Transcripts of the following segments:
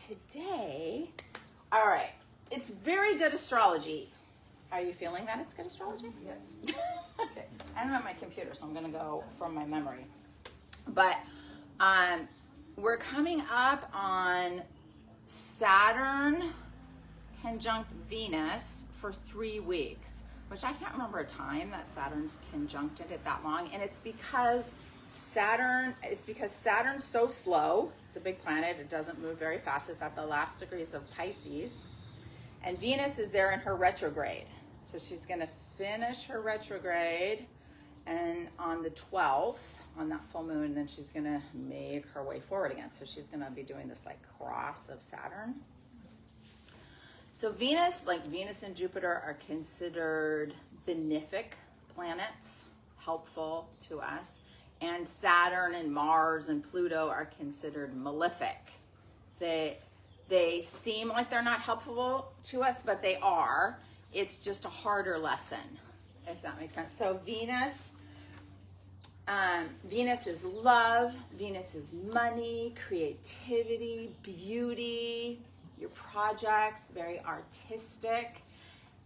today, all right, it's very good astrology. Are you feeling that it's good astrology? Yeah. Okay. I don't have my computer, so I'm going to go from my memory. But we're coming up on Saturn conjunct Venus for 3 weeks, which I can't remember a time that Saturn's conjuncted it that long. And it's because Saturn's so slow. It's a big planet. It doesn't move very fast. It's at the last degrees of Pisces. And Venus is there in her retrograde. So she's going to finish her retrograde and on the 12th, on that full moon, then she's going to make her way forward again. So she's going to be doing this like cross of Saturn. So Venus, like Venus and Jupiter, are considered benefic planets, helpful to us. And Saturn and Mars and Pluto are considered malefic. They seem like they're not helpful to us, but they are. It's just a harder lesson, if that makes sense. So Venus is love. Venus is money, creativity, beauty, your projects, very artistic.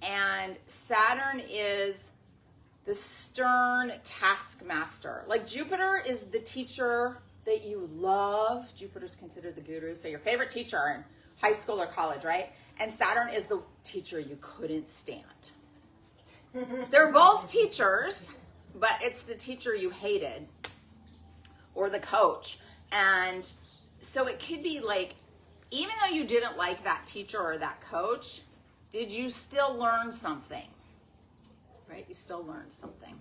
And Saturn is the stern taskmaster. Like Jupiter is the teacher that you love. Jupiter's considered the guru. So your favorite teacher in high school or college, right? And Saturn is the teacher you couldn't stand. They're both teachers, but it's the teacher you hated or the coach. And so it could be like, even though you didn't like that teacher or that coach, did you still learn something? Right? You still learned something.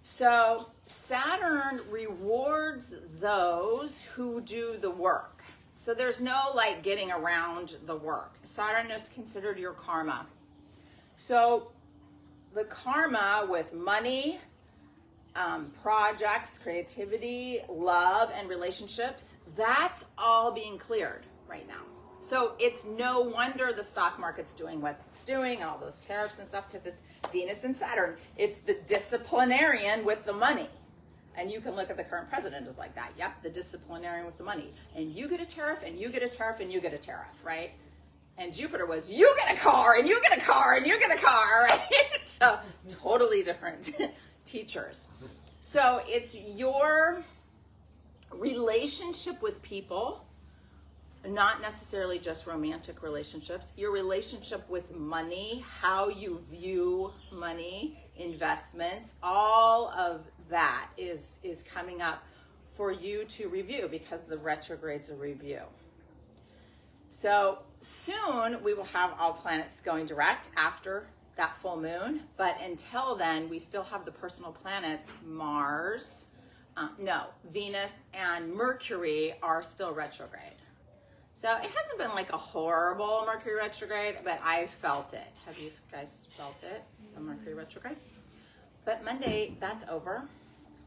So Saturn rewards those who do the work. So there's no like getting around the work. Saturn is considered your karma. So the karma with money, projects, creativity, love, and relationships, that's all being cleared right now. So it's no wonder the stock market's doing what it's doing and all those tariffs and stuff, because it's Venus and Saturn. It's the disciplinarian with the money. And you can look at the current president as like that. Yep, the disciplinarian with the money. And you get a tariff, and you get a tariff, and you get a tariff, right? And Jupiter was, you get a car, and you get a car, and you get a car, right? So totally different teachers. So it's your relationship with people, not necessarily just romantic relationships, your relationship with money, how you view money, investments, all of that is coming up for you to review, because the retrograde's a review. So soon we will have all planets going direct after that full moon, but until then we still have the personal planets. Venus and Mercury are still retrograde. So it hasn't been like a horrible Mercury retrograde, but I felt it. Have you guys felt it, the Mercury retrograde? But Monday, that's over.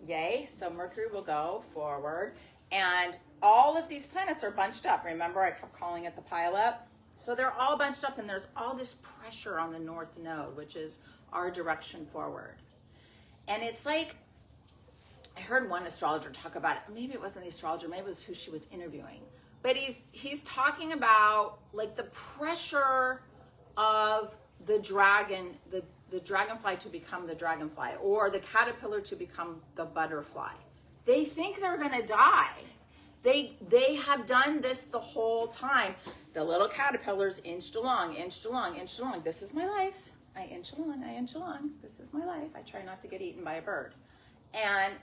Yay. So Mercury will go forward. And all of these planets are bunched up. Remember, I kept calling it the pile up? So they're all bunched up, and there's all this pressure on the North Node, which is our direction forward. And it's like, I heard one astrologer talk about it. Maybe it wasn't the astrologer, maybe it was who she was interviewing. But he's talking about like the pressure of the dragon, the dragonfly to become the dragonfly, or the caterpillar to become the butterfly. They think they're gonna die. They have done this the whole time. The little caterpillars inched along, inched along, inched along. This is my life. I inch along, I inch along. This is my life. I try not to get eaten by a bird. And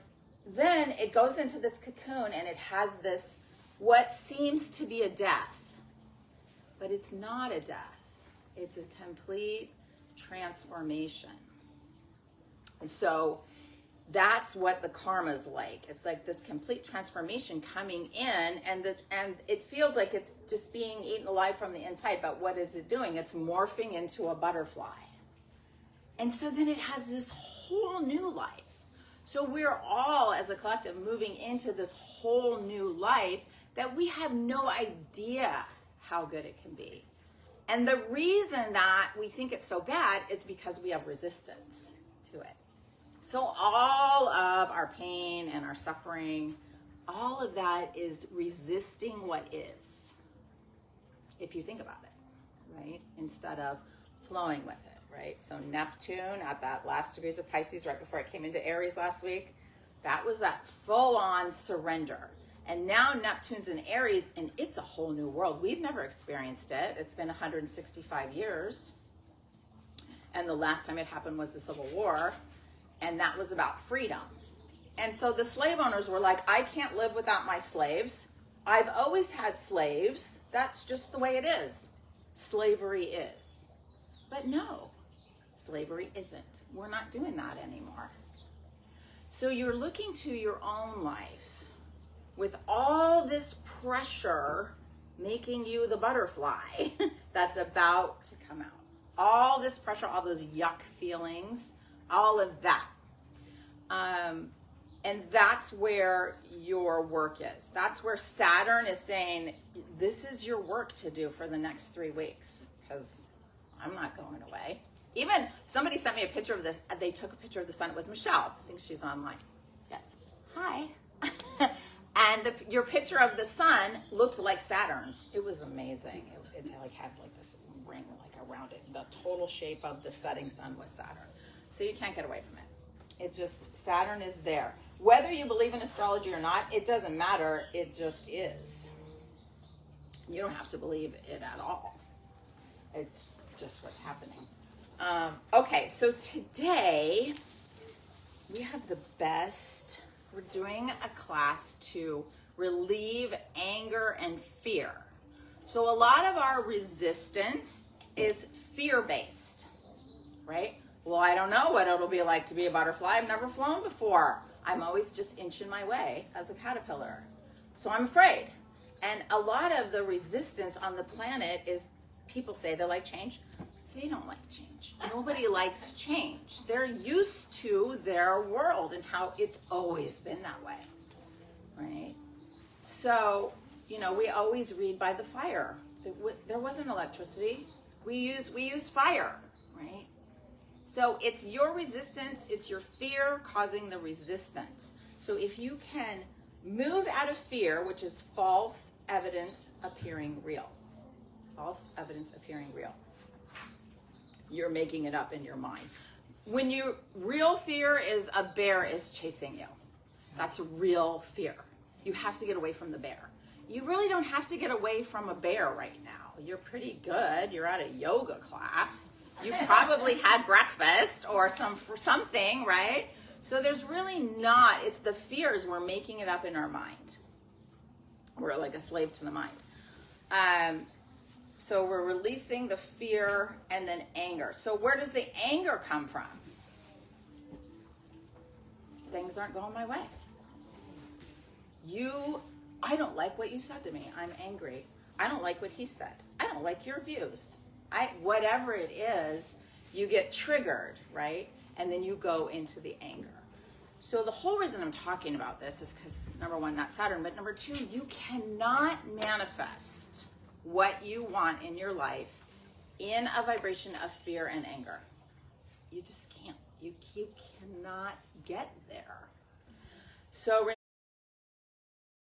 then it goes into this cocoon, and it has this, what seems to be a death, but it's not a death. It's a complete transformation. And so that's what the karma is like. It's like this complete transformation coming in, and it feels like it's just being eaten alive from the inside, but what is it doing? It's morphing into a butterfly. And so then it has this whole new life. So we're all, as a collective, moving into this whole new life that we have no idea how good it can be. And the reason that we think it's so bad is because we have resistance to it. So all of our pain and our suffering, all of that is resisting what is. if you think about it, right? Instead of flowing with it, right? So Neptune at that last degrees of Pisces, right before it came into Aries last week, that was that full-on surrender. And now Neptune's in Aries, and it's a whole new world. We've never experienced it. It's been 165 years. And the last time it happened was the Civil War, and that was about freedom. And so the slave owners were like, I can't live without my slaves. I've always had slaves. That's just the way it is. Slavery is. But no, slavery isn't. We're not doing that anymore. So you're looking to your own life with all this pressure making you the butterfly that's about to come out. All this pressure, all those yuck feelings, all of that. And that's where your work is. That's where Saturn is saying, this is your work to do for the next 3 weeks, because I'm not going away. Even somebody sent me a picture of this. They took a picture of the sun. It was Michelle. I think she's online. Yes. Hi. And your picture of the sun looked like Saturn. It was amazing. It like had like this ring like around it. The total shape of the setting sun was Saturn. So you can't get away from it. It just, Saturn is there. Whether you believe in astrology or not, it doesn't matter. It just is. You don't have to believe it at all. It's just what's happening. Okay, so today we have the best. We're doing a class to relieve anger and fear. So a lot of our resistance is fear-based, right? Well, I don't know what it'll be like to be a butterfly. I've never flown before. I'm always just inching my way as a caterpillar. So I'm afraid. And a lot of the resistance on the planet is, people say they like change. They don't like change. Nobody likes change. They're used to their world and how it's always been that way, right? So, you know, we always read by the fire. There wasn't electricity. We use fire, right? So it's your resistance, it's your fear causing the resistance. So if you can move out of fear, which is false evidence appearing real. False evidence appearing real. You're making it up in your mind. When real fear is a bear is chasing you. That's real fear. You have to get away from the bear. You really don't have to get away from a bear right now. You're pretty good. You're at a yoga class. You probably had breakfast or something, right? So there's really not, it's the fears, we're making it up in our mind. We're like a slave to the mind. So we're releasing the fear and then anger. So where does the anger come from? Things aren't going my way. I don't like what you said to me. I'm angry. I don't like what he said. I don't like your views. Whatever it is, you get triggered, right? And then you go into the anger. So the whole reason I'm talking about this is because, number one, that's Saturn, but number two, you cannot manifest what you want in your life in a vibration of fear and anger. You just can't. You cannot get there. So